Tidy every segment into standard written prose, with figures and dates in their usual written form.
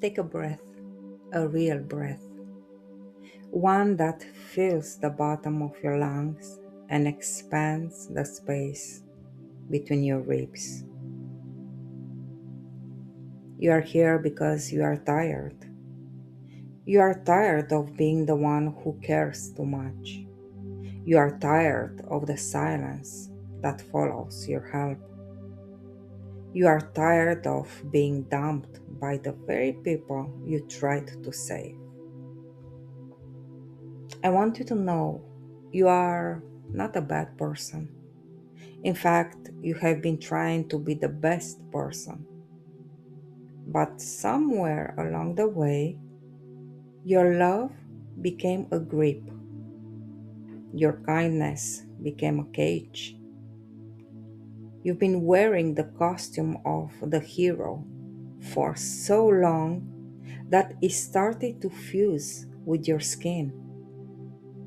Take a breath, a real breath, one that fills the bottom of your lungs and expands the space between your ribs. You are here because you are tired. You are tired of being the one who cares too much. You are tired of the silence that follows your help. You are tired of being dumped by the very people you tried to save. I want you to know you are not a bad person. In fact, you have been trying to be the best person. But somewhere along the way, your love became a grip. Your kindness became a cage. You've been wearing the costume of the hero for so long that it started to fuse with your skin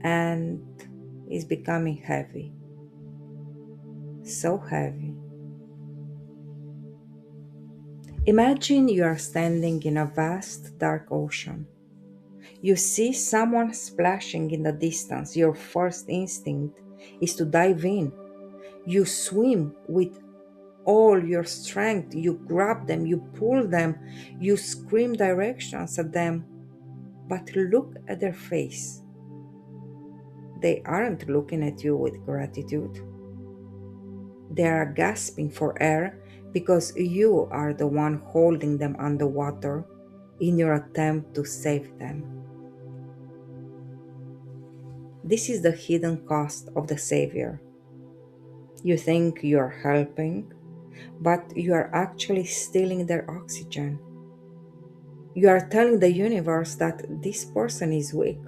and is becoming heavy. So heavy. Imagine you are standing in a vast dark ocean. You see someone splashing in the distance. Your first instinct is to dive in. You swim with all your strength. You grab them, you pull them, you scream directions at them. But look at their face. They aren't looking at you with gratitude. They are gasping for air because you are the one holding them underwater in your attempt to save them. This is the hidden cost of the Savior. You think you are helping, but you are actually stealing their oxygen. You are telling the universe that this person is weak.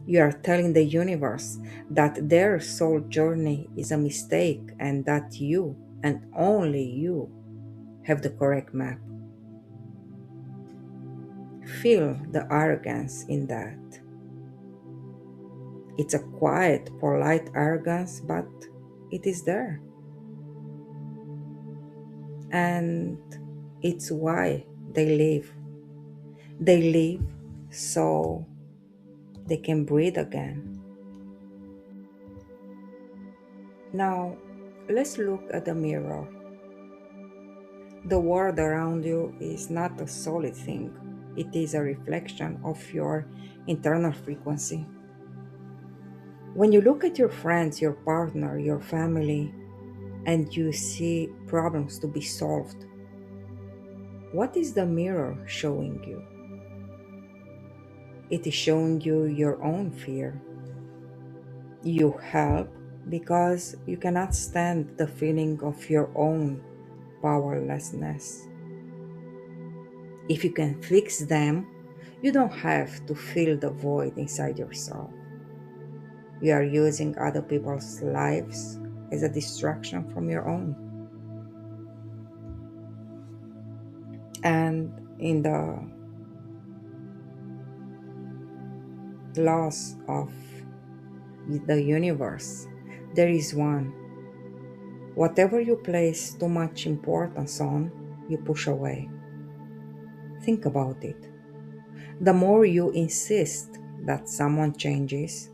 You are telling the universe that their soul journey is a mistake and that you, and only you, have the correct map. Feel the arrogance in that. It's a quiet, polite arrogance, but it is there. And it's why they live. They live so they can breathe again. Now, let's look at the mirror. The world around you is not a solid thing. It is a reflection of your internal frequency. When you look at your friends, your partner, your family, and you see problems to be solved, what is the mirror showing you? It is showing you your own fear. You help because you cannot stand the feeling of your own powerlessness. If you can fix them, you don't have to fill the void inside yourself. You are using other people's lives as a distraction from your own. And in the laws of the universe, there is one. Whatever you place too much importance on, you push away. Think about it. The more you insist that someone changes,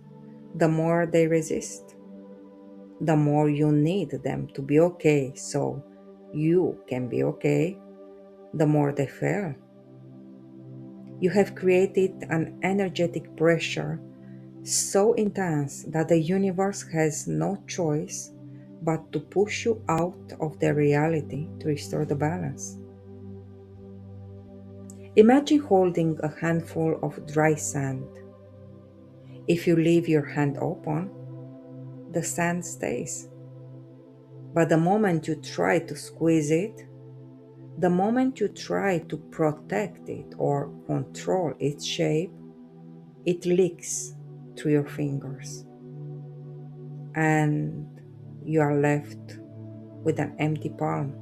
the more they resist. The more you need them to be okay so you can be okay, the more they fail. You have created an energetic pressure so intense that the universe has no choice but to push you out of their reality to restore the balance. Imagine holding a handful of dry sand. If you leave your hand open, the sand stays. But the moment you try to squeeze it, the moment you try to protect it or control its shape, it leaks through your fingers. And you are left with an empty palm.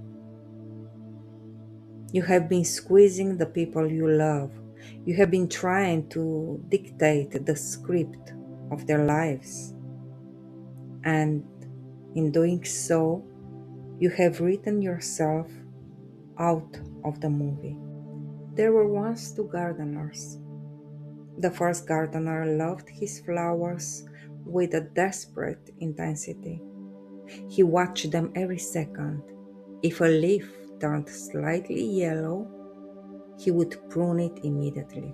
You have been squeezing the people you love. You have been trying to dictate the script of their lives. And in doing so, you have written yourself out of the movie. There were once two gardeners. The first gardener loved his flowers with a desperate intensity. He watched them every second. If a leaf turned slightly yellow, he would prune it immediately.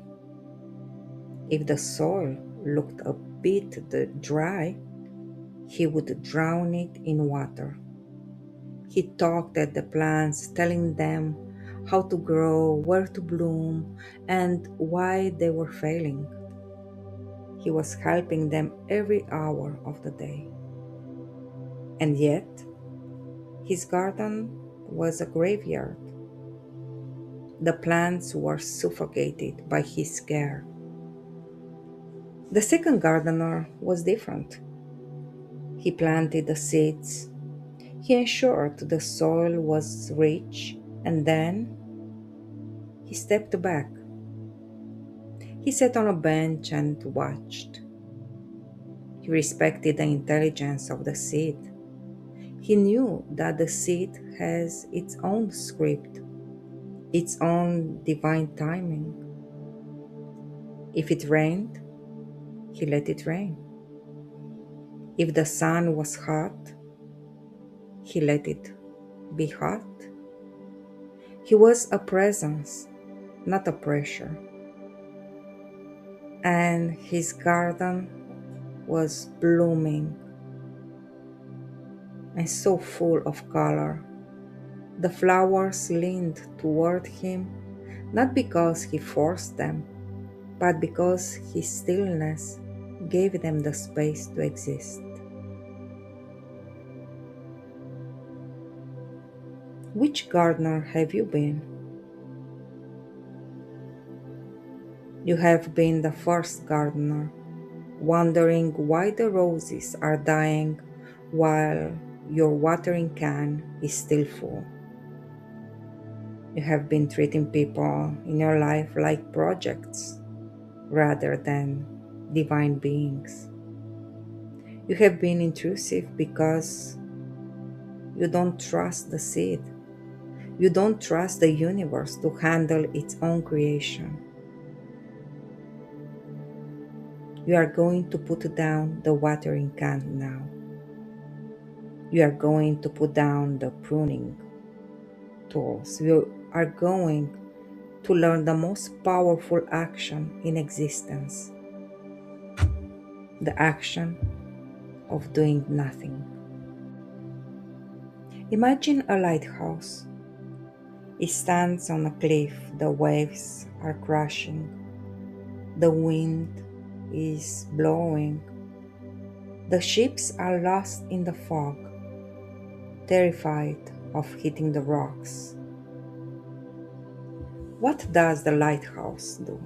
If the soil looked a bit dry, he would drown it in water. He talked at the plants, telling them how to grow, where to bloom, and why they were failing. He was helping them every hour of the day. And yet, his garden was a graveyard. The plants were suffocated by his care. The second gardener was different. He planted the seeds. He ensured the soil was rich, and then he stepped back. He sat on a bench and watched. He respected the intelligence of the seed. He knew that the seed has its own script, its own divine timing. If it rained, he let it rain. If the sun was hot, he let it be hot. He was a presence, not a pressure. And his garden was blooming and so full of color. The flowers leaned toward him, not because he forced them, but because his stillness gave them the space to exist. Which gardener have you been? You have been the first gardener, wondering why the roses are dying while your watering can is still full. You have been treating people in your life like projects rather than divine beings. You have been intrusive because you don't trust the seed. You don't trust the universe to handle its own creation. You are going to put down the watering can now. You are going to put down the pruning tools. You are going to learn the most powerful action in existence, the action of doing nothing. Imagine a lighthouse. It stands on a cliff, the waves are crashing, the wind is blowing, the ships are lost in the fog, terrified of hitting the rocks. What does the lighthouse do?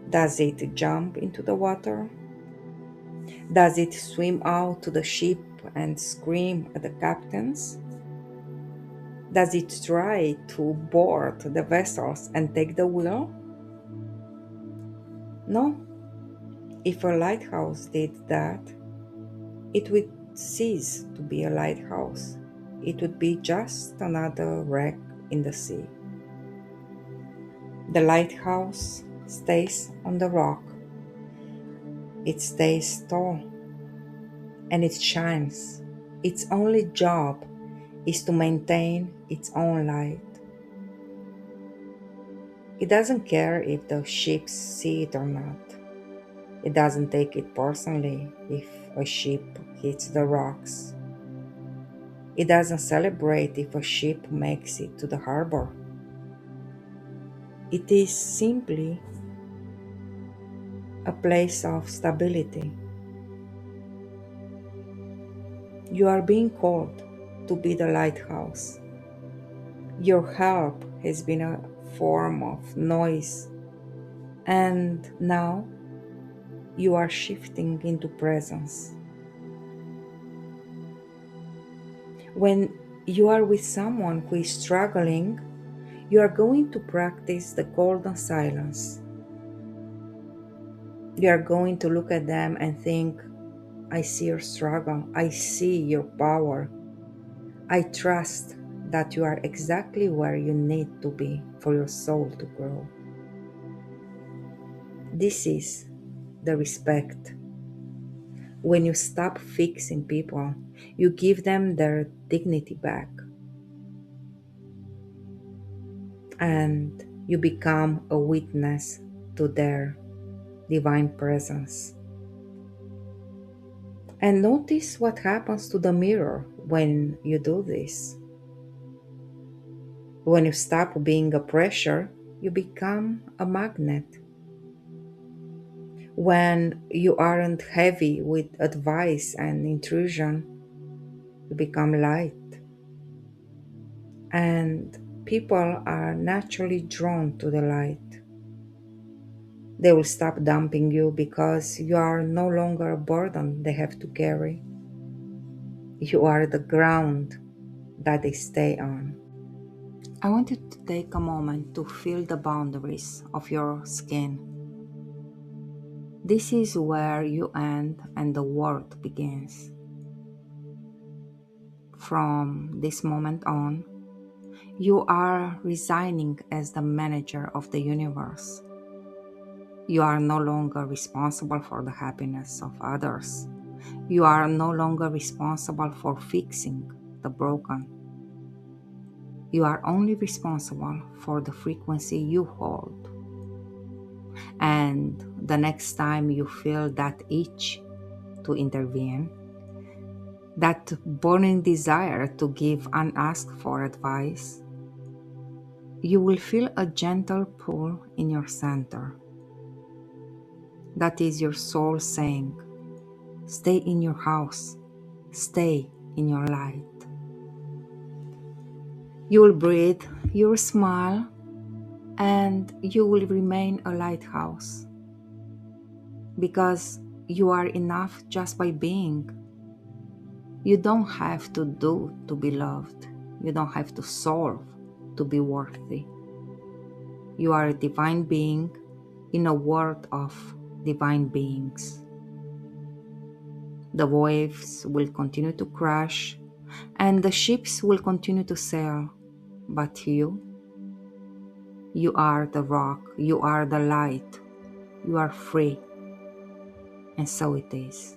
Does it jump into the water? Does it swim out to the ship and scream at the captains? Does it try to board the vessels and take the wheel? No. If a lighthouse did that, it would cease to be a lighthouse. It would be just another wreck in the sea. The lighthouse stays on the rock. It stays tall and it shines. Its only job is to maintain its own light. It doesn't care if the ships see it or not. It doesn't take it personally if a ship hits the rocks. It doesn't celebrate if a ship makes it to the harbor. It is simply a place of stability. You are being called to be the lighthouse. Your help has been a form of noise, and now you are shifting into presence. When you are with someone who is struggling, you are going to practice the golden silence. You are going to look at them and think, I see your struggle. I see your power. I trust that you are exactly where you need to be for your soul to grow. This is the respect. When you stop fixing people, you give them their dignity back. And you become a witness to their divine presence. And notice what happens to the mirror when you do this. When you stop being a pressure, you become a magnet. When you aren't heavy with advice and intrusion, you become light. And people are naturally drawn to the light. They will stop dumping you because you are no longer a burden they have to carry. You are the ground that they stay on. I want you to take a moment to feel the boundaries of your skin. This is where you end and the world begins. From this moment on, you are resigning as the manager of the universe. You are no longer responsible for the happiness of others. You are no longer responsible for fixing the broken. You are only responsible for the frequency you hold. And the next time you feel that itch to intervene, that burning desire to give unasked for advice, you will feel a gentle pull in your center. That is your soul saying, stay in your house, stay in your light. You will breathe, you will smile, and you will remain a lighthouse. Because you are enough just by being. You don't have to do to be loved. You don't have to solve to be worthy. You are a divine being in a world of divine beings. The waves will continue to crash and the ships will continue to sail. But you are the rock, you are the light, you are free. And so it is.